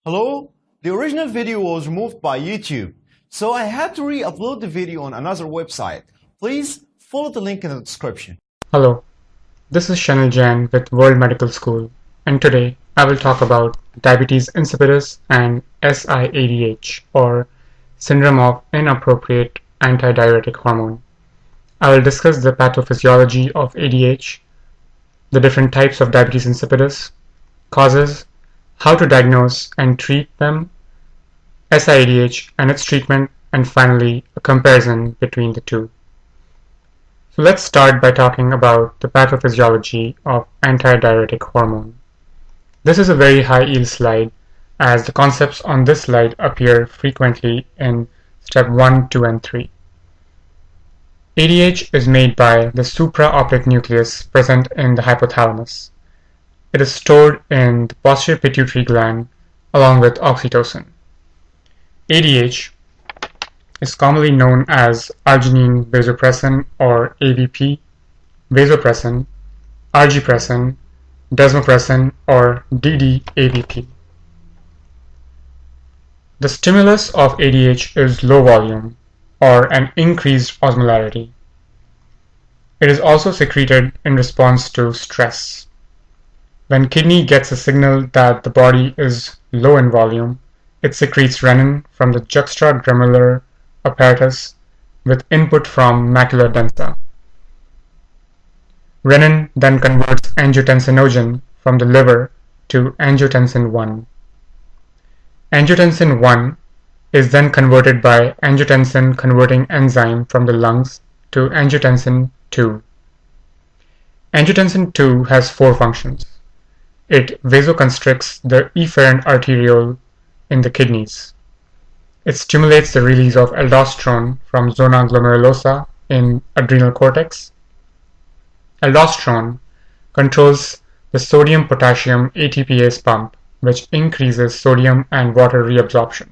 Hello? The original video was removed by YouTube, so I had to re-upload the video on another website. Please follow the link in the description. Hello, this is Shanil Jain with World Medical School, and today I will talk about diabetes insipidus and SIADH, or syndrome of inappropriate antidiuretic hormone. I will discuss the pathophysiology of ADH, the different types of diabetes insipidus, causes, how to diagnose and treat them, SIADH and its treatment, and finally a comparison between the two. So let's start by talking about the pathophysiology of antidiuretic hormone. This is a very high yield slide, as the concepts on this slide appear frequently in step 1, 2, and 3. ADH is made by the supraoptic nucleus present in the hypothalamus. It is stored in the posterior pituitary gland along with oxytocin. ADH is commonly known as arginine vasopressin or AVP, vasopressin, argipressin, desmopressin, or DDAVP. The stimulus of ADH is low volume or an increased osmolarity. It is also secreted in response to stress. When kidney gets a signal that the body is low in volume, it secretes renin from the juxtagranular apparatus with input from macula densa. Renin then converts angiotensinogen from the liver to angiotensin 1. Angiotensin 1 is then converted by angiotensin converting enzyme from the lungs to angiotensin 2. Angiotensin 2 has 4 functions. It vasoconstricts the efferent arteriole in the kidneys. It stimulates the release of aldosterone from zona glomerulosa in adrenal cortex. Aldosterone controls the sodium-potassium ATPase pump, which increases sodium and water reabsorption.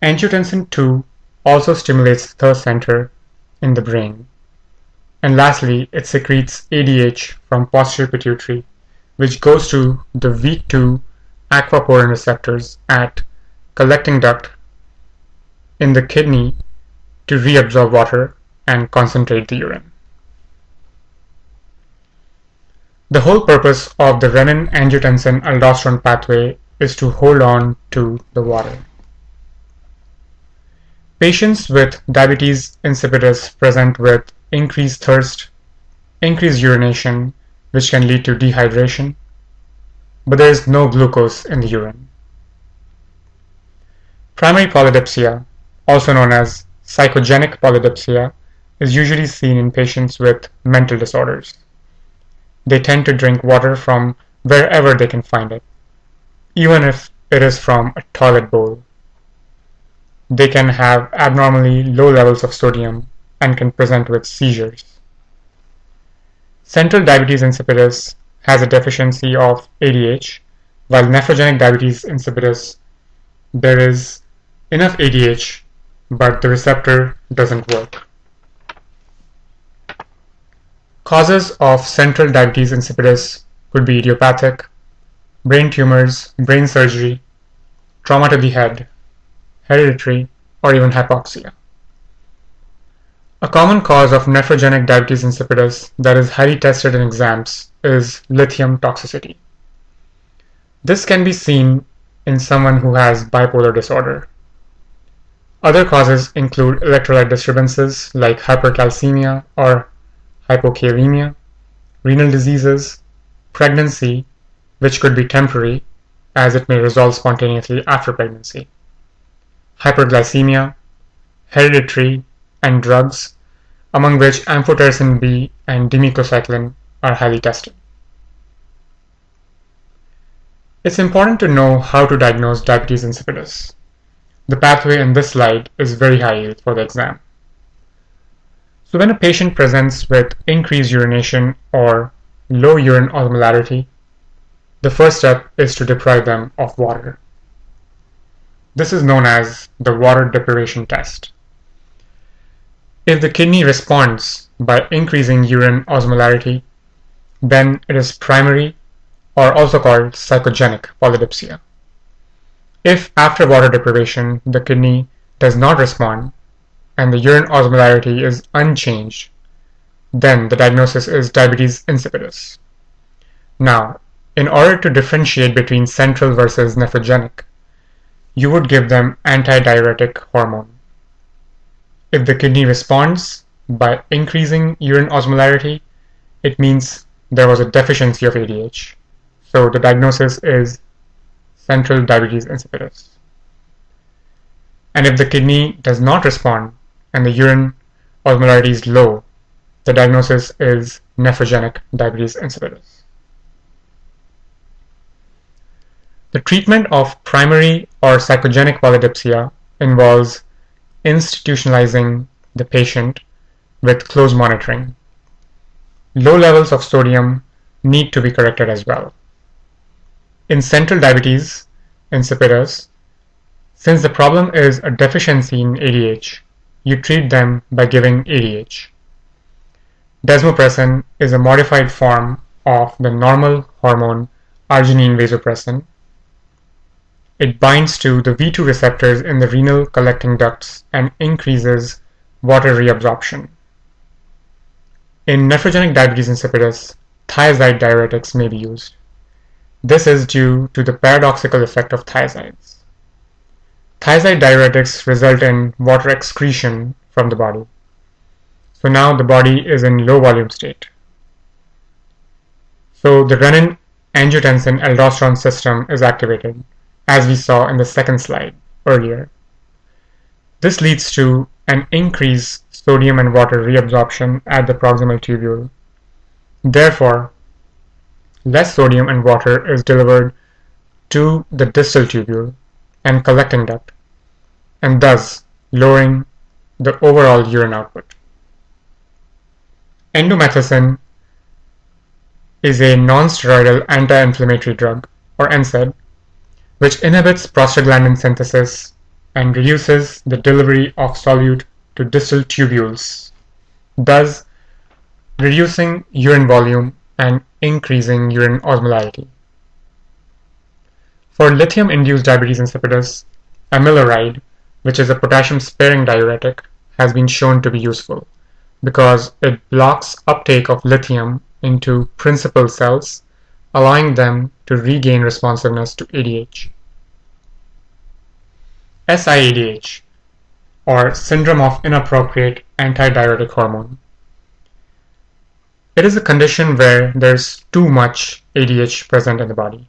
Angiotensin 2 also stimulates the third center in the brain. And lastly, it secretes ADH from posterior pituitary, which goes to the V2 aquaporin receptors at collecting duct in the kidney to reabsorb water and concentrate the urine. The whole purpose of the renin-angiotensin-aldosterone pathway is to hold on to the water. Patients with diabetes insipidus present with increased thirst, increased urination, which can lead to dehydration, but there is no glucose in the urine. Primary polydipsia, also known as psychogenic polydipsia, is usually seen in patients with mental disorders. They tend to drink water from wherever they can find it, even if it is from a toilet bowl. They can have abnormally low levels of sodium and can present with seizures. Central diabetes insipidus has a deficiency of ADH, while nephrogenic diabetes insipidus, there is enough ADH, but the receptor doesn't work. Causes of central diabetes insipidus could be idiopathic, brain tumors, brain surgery, trauma to the head, hereditary, or even hypoxia. A common cause of nephrogenic diabetes insipidus that is highly tested in exams is lithium toxicity. This can be seen in someone who has bipolar disorder. Other causes include electrolyte disturbances like hypercalcemia or hypokalemia, renal diseases, pregnancy, which could be temporary as it may resolve spontaneously after pregnancy, hyperglycemia, hereditary, and drugs, among which amphotericin B and dimethylcycline are highly tested. It's important to know how to diagnose diabetes insipidus. The pathway in this slide is very high yield for the exam. So when a patient presents with increased urination or low urine osmolarity, the first step is to deprive them of water. This is known as the water deprivation test. If the kidney responds by increasing urine osmolarity, then it is primary or also called psychogenic polydipsia. If after water deprivation the kidney does not respond and the urine osmolarity is unchanged, then the diagnosis is diabetes insipidus. Now, in order to differentiate between central versus nephrogenic, you would give them antidiuretic hormone. If the kidney responds by increasing urine osmolarity, it means there was a deficiency of ADH. So the diagnosis is central diabetes insipidus. And if the kidney does not respond and the urine osmolarity is low, the diagnosis is nephrogenic diabetes insipidus. The treatment of primary or psychogenic polydipsia involves institutionalizing the patient with close monitoring. Low levels of sodium need to be corrected as well. In central diabetes insipidus, since the problem is a deficiency in ADH, you treat them by giving ADH. Desmopressin is a modified form of the normal hormone arginine vasopressin. It binds to the V2 receptors in the renal collecting ducts and increases water reabsorption. In nephrogenic diabetes insipidus, thiazide diuretics may be used. This is due to the paradoxical effect of thiazides. Thiazide diuretics result in water excretion from the body. So now the body is in low volume state. So the renin-angiotensin-aldosterone system is activated, as we saw in the second slide earlier. This leads to an increased sodium and water reabsorption at the proximal tubule. Therefore, less sodium and water is delivered to the distal tubule and collecting duct, and thus lowering the overall urine output. Endomethacin is a non-steroidal anti-inflammatory drug, or NSAID, which inhibits prostaglandin synthesis and reduces the delivery of solute to distal tubules, thus reducing urine volume and increasing urine osmolarity. For lithium-induced diabetes insipidus, amiloride, which is a potassium-sparing diuretic, has been shown to be useful because it blocks uptake of lithium into principal cells, allowing them to regain responsiveness to ADH. SIADH, or syndrome of inappropriate antidiuretic hormone. It is a condition where there's too much ADH present in the body.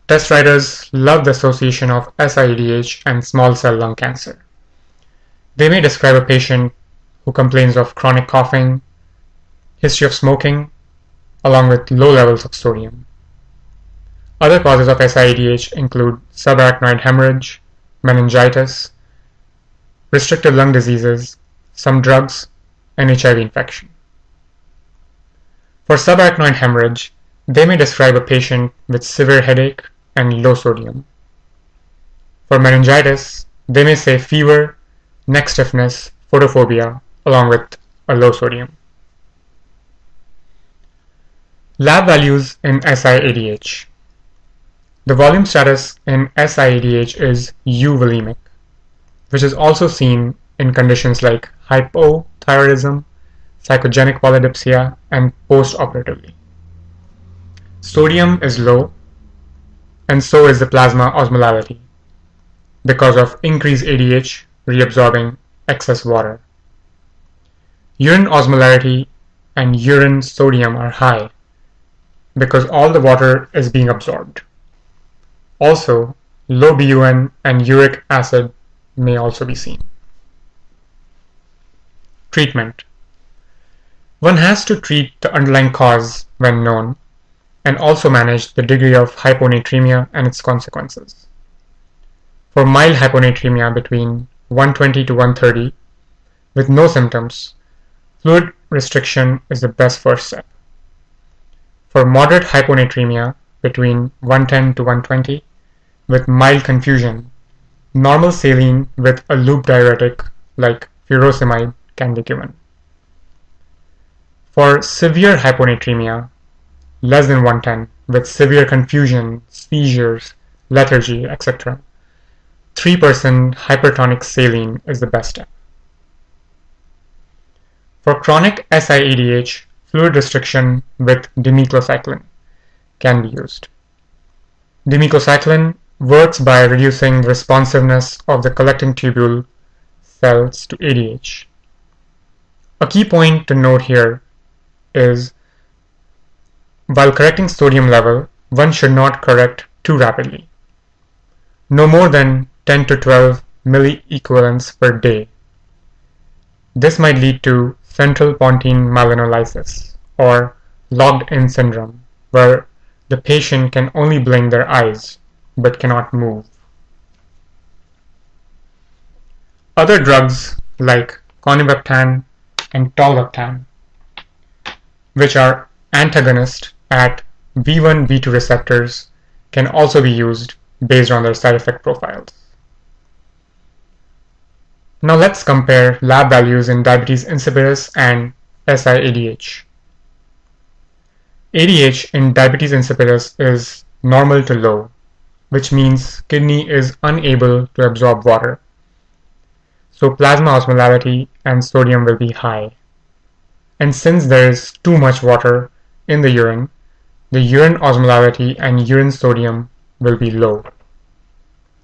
Test writers love the association of SIADH and small cell lung cancer. They may describe a patient who complains of chronic coughing, history of smoking, along with low levels of sodium. Other causes of SIADH include subarachnoid hemorrhage, meningitis, restrictive lung diseases, some drugs, and HIV infection. For subarachnoid hemorrhage, they may describe a patient with severe headache and low sodium. For meningitis, they may say fever, neck stiffness, photophobia, along with a low sodium. Lab values in SIADH. The volume status in SIADH is euvolemic, which is also seen in conditions like hypothyroidism, psychogenic polydipsia, and post-operatively. Sodium is low, and so is the plasma osmolarity because of increased ADH reabsorbing excess water. Urine osmolarity and urine sodium are high because all the water is being absorbed. Also, low BUN and uric acid may also be seen. Treatment. One has to treat the underlying cause when known, and also manage the degree of hyponatremia and its consequences. For mild hyponatremia between 120 to 130 with no symptoms, fluid restriction is the best first step. For moderate hyponatremia between 110 to 120 with mild confusion, normal saline with a loop diuretic like furosemide can be given. For severe hyponatremia, less than 110, with severe confusion, seizures, lethargy, etc., 3% hypertonic saline is the best step. For chronic SIADH, fluid restriction with demeclocycline can be used. Demeclocycline works by reducing the responsiveness of the collecting tubule cells to ADH. A key point to note here is, while correcting sodium level, one should not correct too rapidly. No more than 10 to 12 milliequivalents per day. This might lead to central pontine malinolysis, or locked-in syndrome, where the patient can only blink their eyes but cannot move. Other drugs like conivaptan and tolvaptan, which are antagonists at V1-V2 receptors, can also be used based on their side effect profiles. Now let's compare lab values in diabetes insipidus and SIADH. ADH in diabetes insipidus is normal to low, which means kidney is unable to absorb water. So plasma osmolality and sodium will be high. And since there is too much water in the urine osmolality and urine sodium will be low.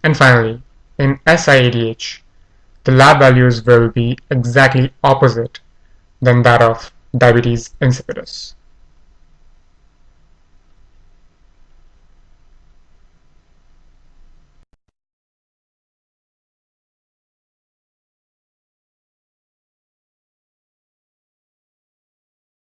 And finally, in SIADH, the lab values will be exactly opposite than that of diabetes insipidus.